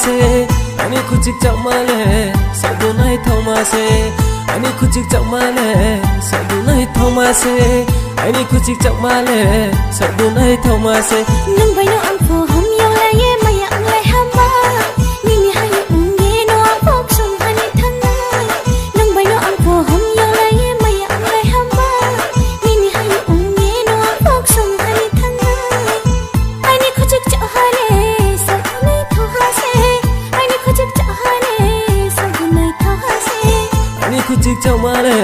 se ani kuchik chamale sadunai thoma se ani kuchik chamale sadunai thoma se ani kuchik chamale sadunai thoma se nang bayo ang pho hom yo la ye maya ang lai hama ni ni ha ye nge no phok sum ani thana nang bayo ang pho hom yo la ye maya ang lai hama ni ni ha ye nge no phok sum ani thana ani kuchik chamale sadunai thoma se ani kuchik chamale sadunai thoma se ani kuchik chamale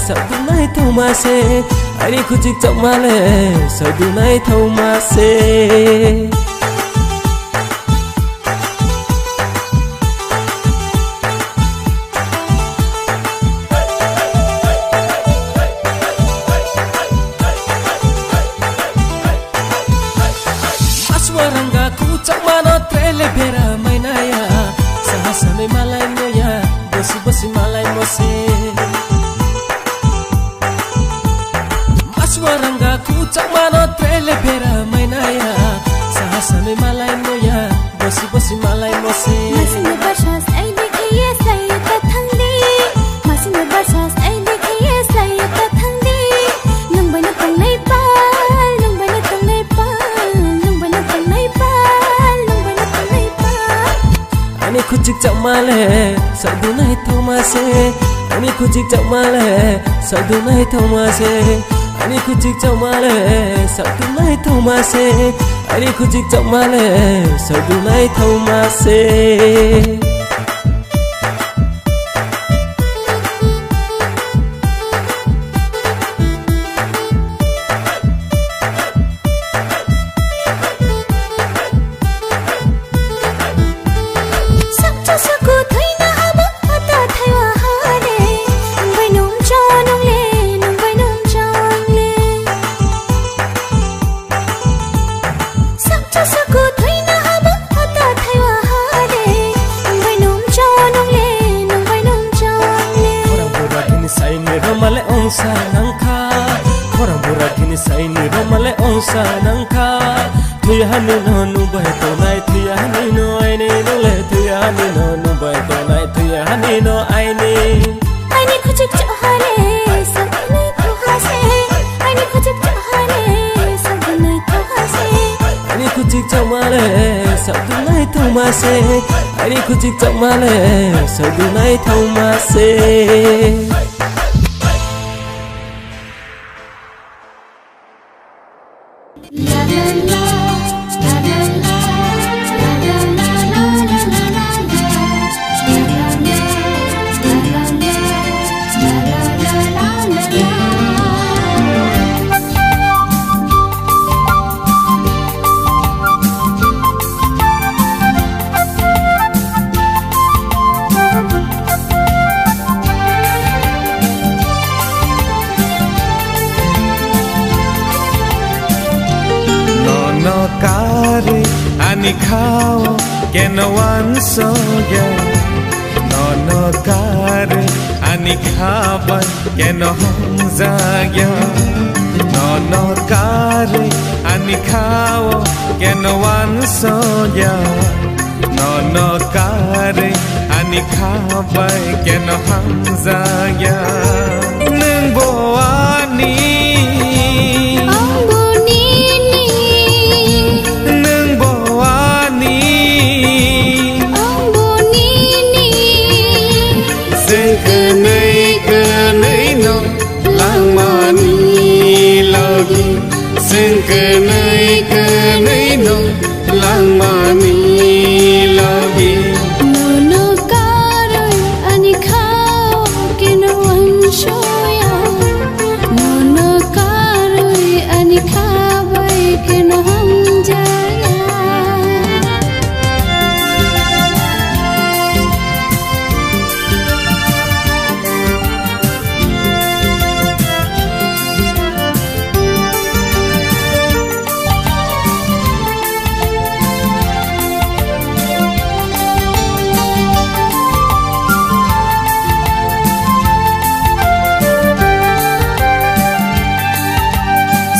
sadunai thoma se ani kuchik chamale sadunai thoma se aswaranga ku chamana trele bera mainaya sahasane malai moya bosi bosi malai mose aswaranga ku chamana trele bera mainaya sahasane malai moya bosi bosi malai mose masine bashas ai dekhiye sai ta thangdi masine bashas ai dekhiye sai ta thangdi nang bana tang nai pa nang bana tang nai pa nang bana tang nai pa nang bana tang nai pa ani kuchik chamale sadunai thoma se ani kuchik chamale sadunai thoma se ani kuchik chamale sadunai thoma se ani kuchik chamale sadunai thoma se sakcha saku thaina ama ata thaiwa hare bai nom cha nong le nong bai nom chang le sakcha saku thaina ama ata thaiwa hare bai nom cha nong le nong bai nom chang le orang bura kini saini romale onsa nangka orang bura kini saini romale onsa nangka tuyahani no nubai to nai tuyahani no aine no le tuyahani no nubai to nai tuyahani no aine aine kuchik chahale sadunai thoha se aine kuchik chahale sadunai thoha se ani kuchik chamale sadunai thoma se ani kuchik chamale sadunai thoma se la la la la la la la la la kare ani khao keno wan soya nono kare ani khaba keno hamzaya nono kare ani khao keno wan soya nono kare ani khaba keno hamzaya nang boani kenai no lang mani lagi nono karoi ani khao keno wan shoya nono karoi ani khabai keno hamjaya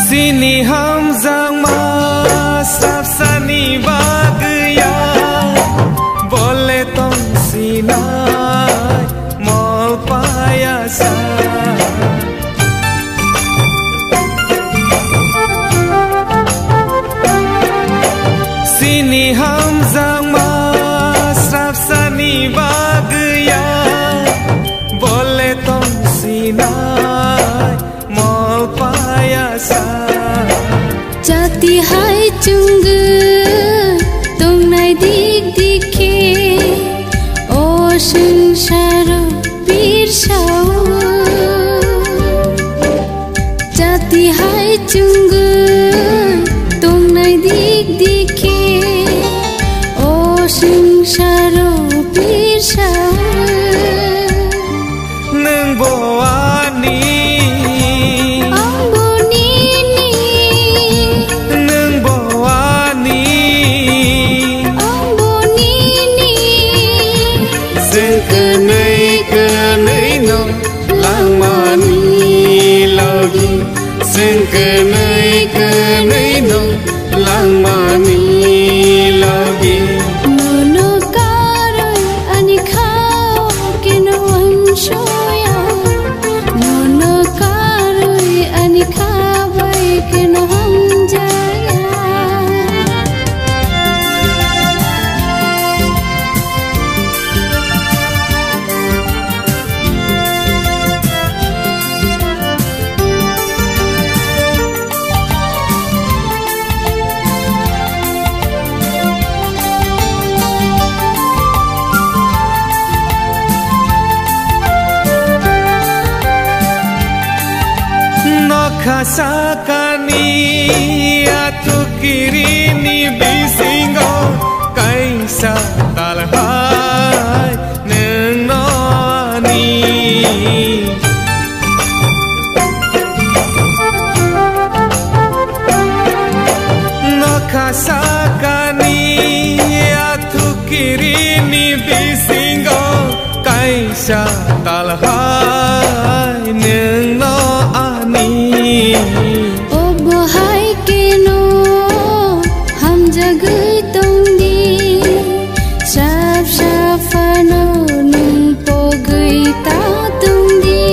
sini hamzang ma sap sani bagya bo tong sinai mol payasa sini hamzang mas rafsani bagaya boleh tong sinai mol payasa jati hai chunggu tong nai dik dikhe o sangsaro bir sao jati hai chunggu tong nai dik dikhe o sangsaro bir sao nang boani kenai no lang mani lagi nono karoy ani khao kino anshoya nono karoy ani khabai kino hamjaya Kasakani atu kirini bisingo kaisa talhai nenoni no kasakani atu kirini bisingo kaisa talhai nenoni o bohai keno ham jagai tongdi sab safano nung pogai ta tongdi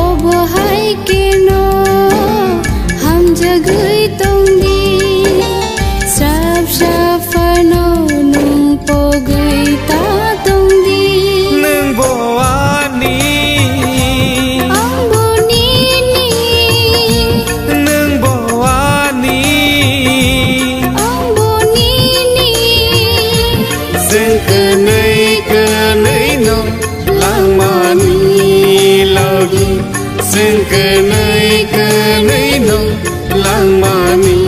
o bohai keno ham jagai tongdi sab safano nung pogai ta tongdi nung boani kenai no lang mani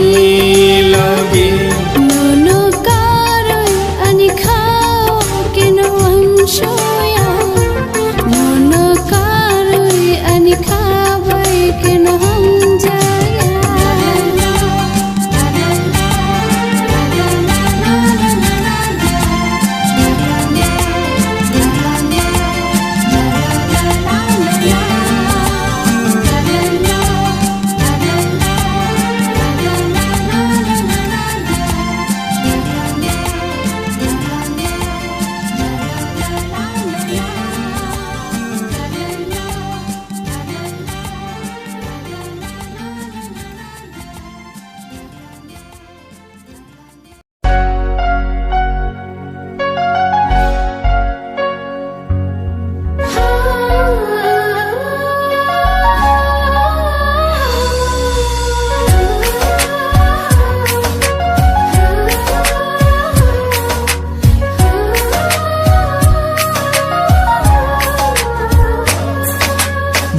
lagi nono karoy ani khao kino anshoya nono karoy ani khabai kino hamjaya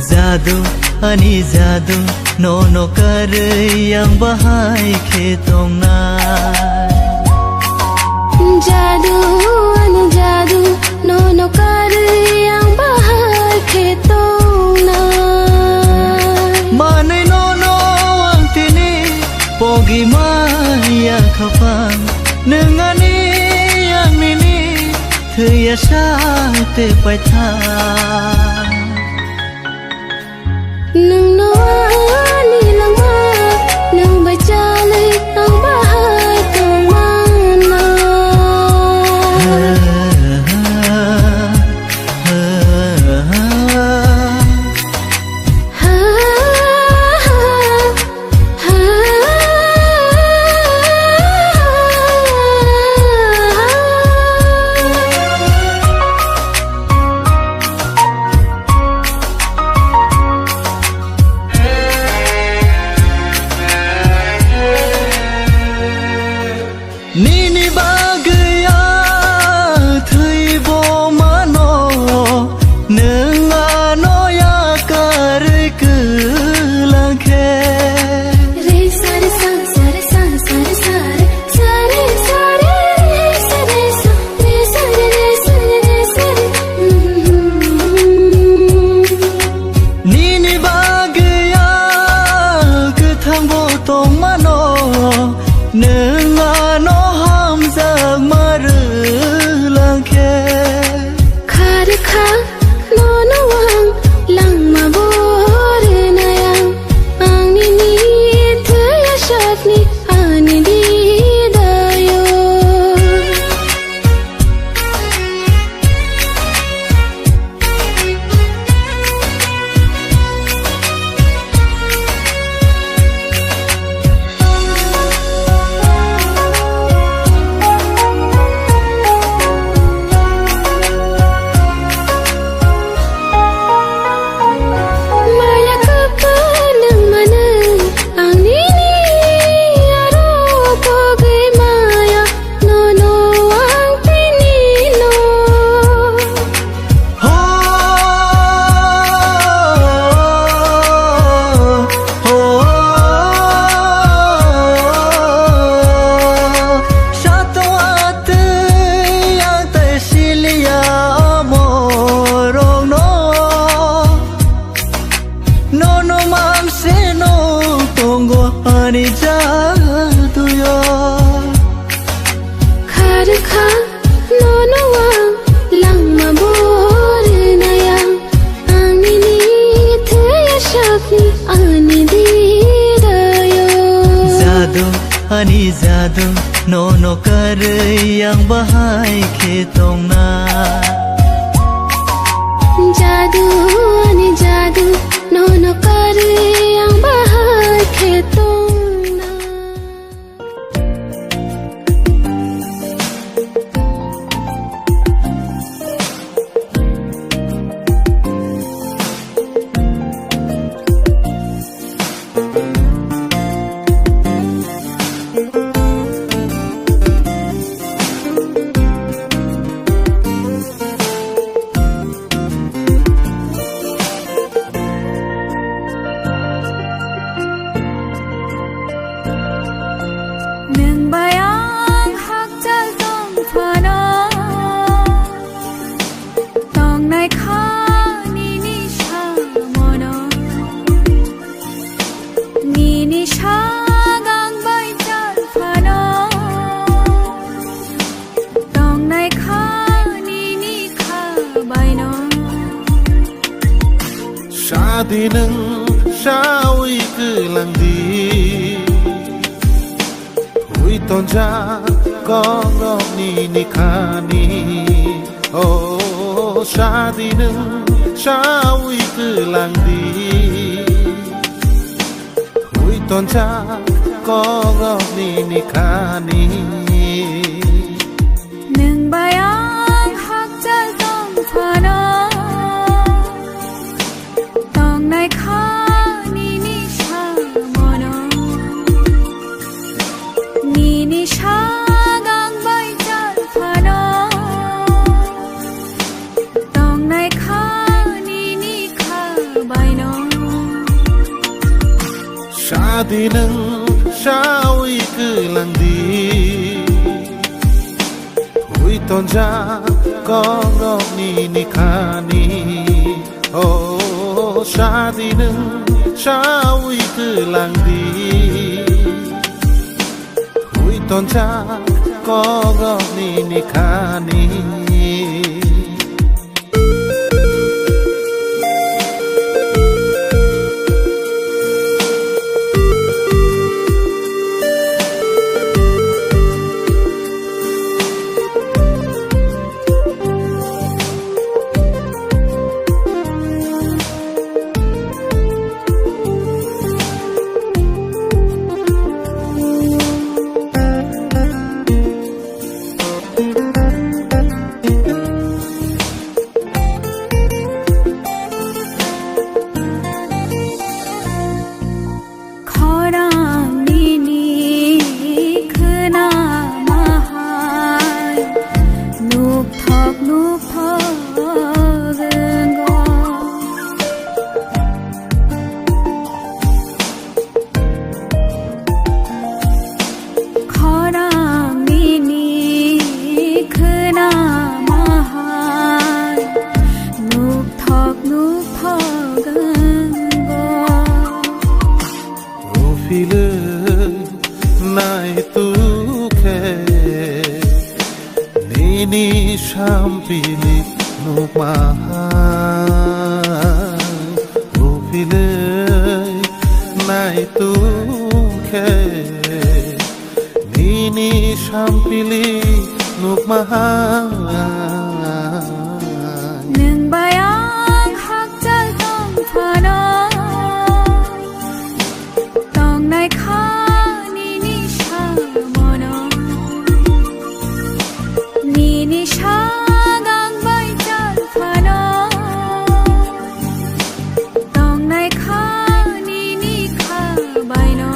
जादू अनि जादू nono kare yang bahai khetong na jadu ani jadu nono kare yang bahai khetong na manai nono ang tini pogi maya khapang nengani yang nini thaya sa te pai tha nung noani lang ma nung bajale ang bahai tong mana ani jadu no no kare yang bahai khetong na jadu ani jadu no no kare yang bahai khetong na Di nâng sao ý cứ lăng đi Hui tôn cha có ngọc ni ni kha ni Oh sa di nâng sao ý cứ lăng đi Hui tôn cha có ngọc ni ni kha ni Nâng bayang hak chân tông phá nó Di nâng sao ý cứ lăng đi Hui tôn cha có ngọc ni ni kha ni Oh sa di nâng sao ý cứ lăng đi Hui tôn cha có ngọc ni ni kha ni Ni shampili nuk mahal Upile nai tu ke Ni shampili nuk mahal Nâng bayang hak chân tông phá nó Tông này khá ni sha mô nó Ni sha gang bay chân phá nó Tông này khá ni khá bay nó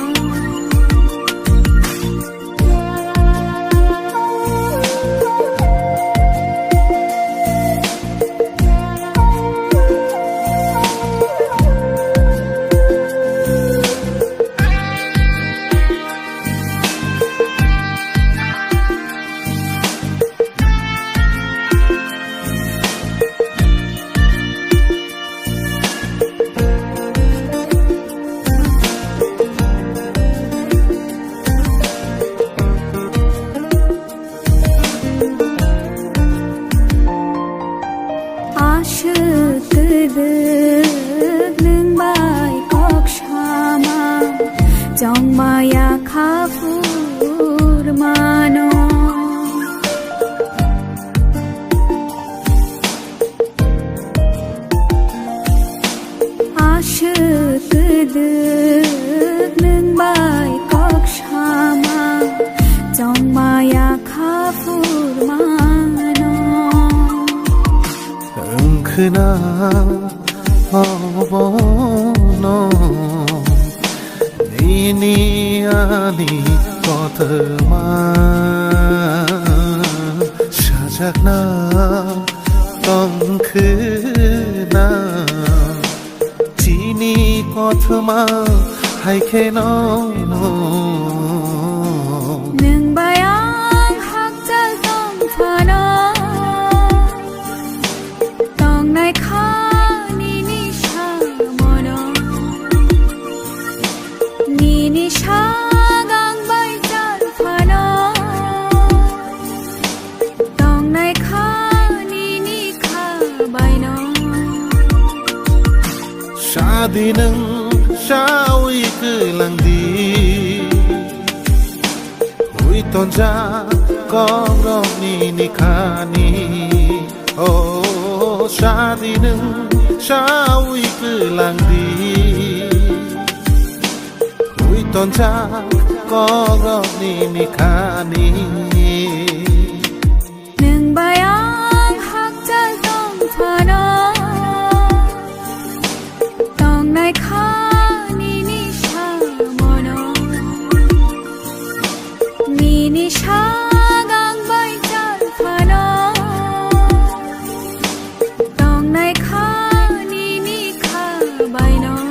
Trong maya khafu ลึกหนึ่งใบกอกชามาจองมายาคาฟูมานอคือนาบอนี่อันนี้ก็เธอมาชาจากนาต้องคือนาที่นี่ก็เธอมาให้แค่น้องหนึ่งใบอ่างหักใจต้องเธอนะต้องในข้านี่นิชามอนนี่นิชากังใบจันเธอนะต้องในข้านี่นิข้าใบน้องชาดีหนึ่งชาวิคือหลังดีหุยตอนจากองร้องนี่คานีโอ้ชาดีหนึ่งชาวิคือหลังดีหุยตอนจากองร้องนี่คานีหนึ่งใบอ่างหักใจต้องเธอนะต้องในข้านี่นิชามอนนี่นิชากังใบจันเธอนะต้องในข้านี่นิข้าใบน้อง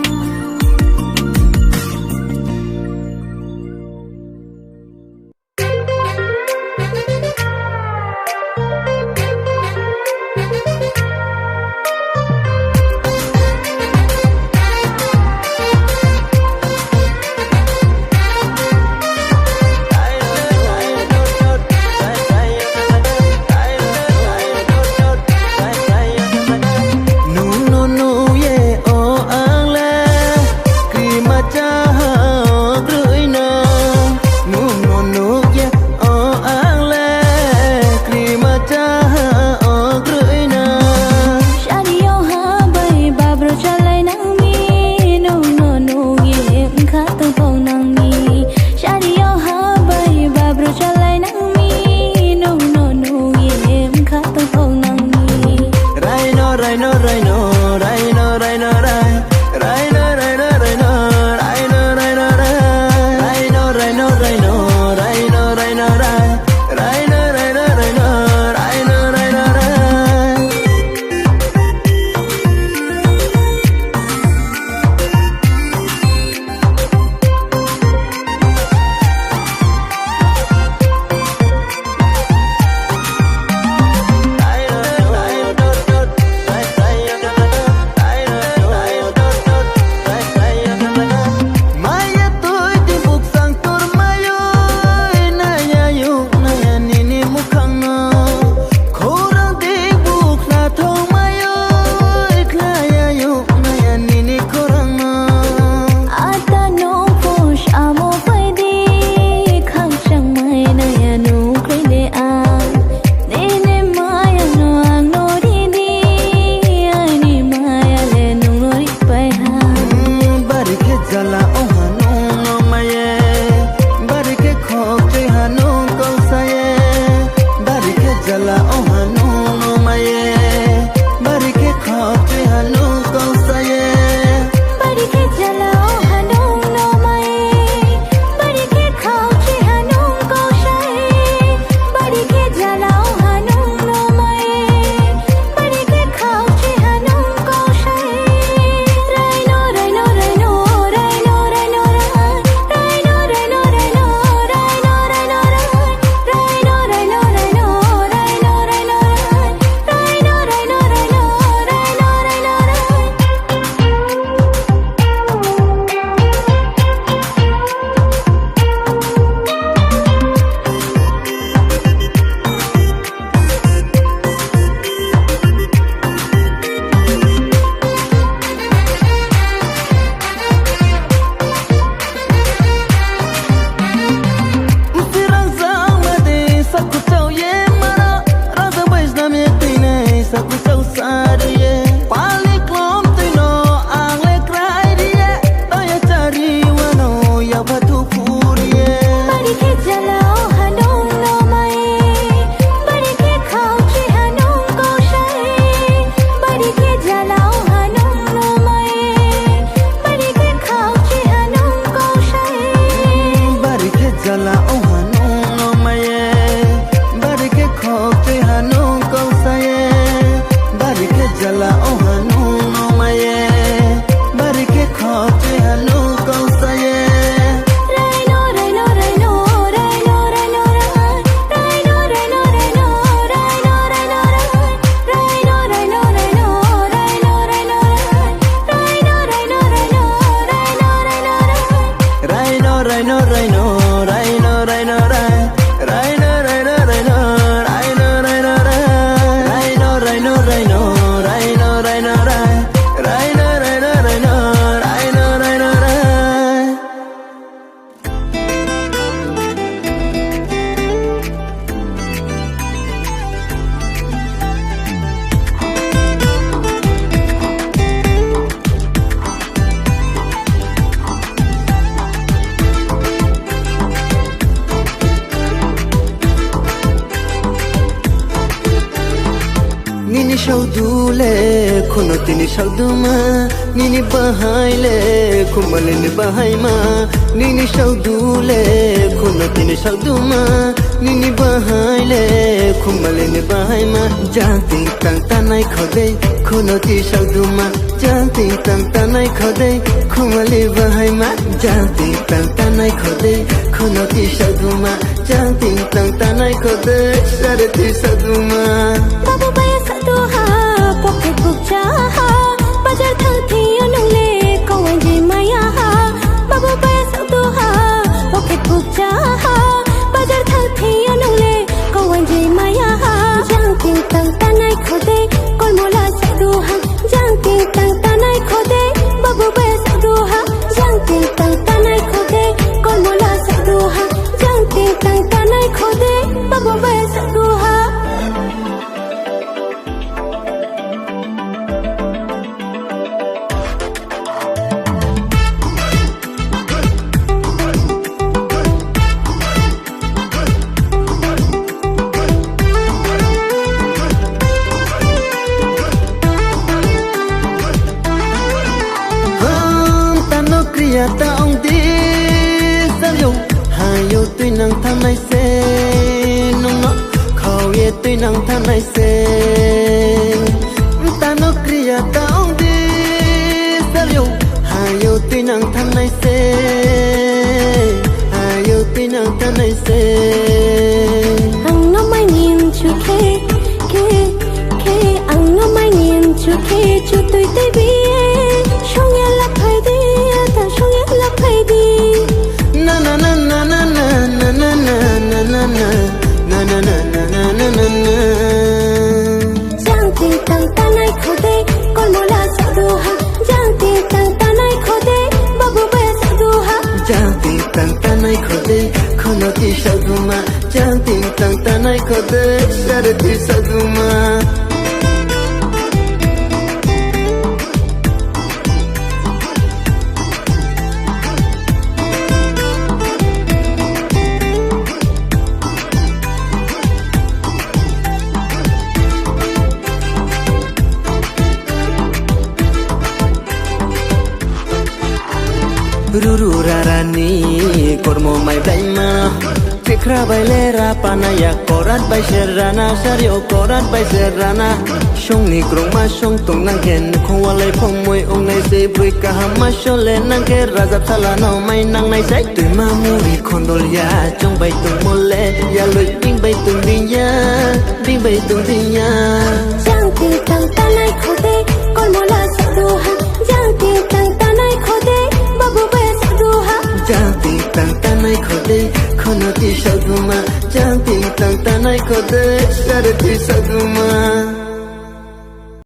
saudule kono tini sauduma nini bahaile kumalini bahaima nini saudule kono tini sauduma nini bahaile kumalini bahaima janting tang tanai khode kono ti sauduma janting tang tanai khode kumali bahaima janting tang tanai khode kono ti sauduma janting tang tanai khode sarati sauduma babu baya saduha pocket book jaha bajar thangthi anule kawanji maya babu baya saduha pocket book jaha bajar thangthi anule kawanji maya janting tang tanai khode kol mola saduha janting tang tanai khode babu baya saduha janting tang tanai khode kol mola saduha janting tang tanai khode babu baya saduha ta ông đi sao yêu hai yêu tuy năng tham này xe nông nó khâu ye tuy năng tham này xe ta nó kia ta ông đi sao yêu hai yêu tuy năng tham này xe hai yêu tuy năng tham này xe ang nó mai nhìn chú khe ang nó mai nhìn chú khe chú tôi tay bi song ya lap hai đi ta song ya lap hai đi na na na na na na na na na na na na na na na na na na jang ti tang ta nai khode kon mola saduha jang ti tang ta nai khode babu baya saduha jang ti tang ta nai khode kono ti sauduma jang ti tang ta nai khode sarati sauduma Ruru rarani kormo mai daima tikra bailera panaya korat bai serrana sario korat bai serrana shongni krongma shong tong nang ken khowalai phongmoi ongnai se brui ka hama shole nang ke raja thala no mai nang nai sai tui ma muri khondol ya chong bai tung mole ya loi ding bai tung ding ya jang ti tang ta nai khode kon mola saduha jang ti tang ta nai khode babu baya saduha jang ti tang ta nai khode kono ti sauduma jang ti tang ta nai khode sarati sauduma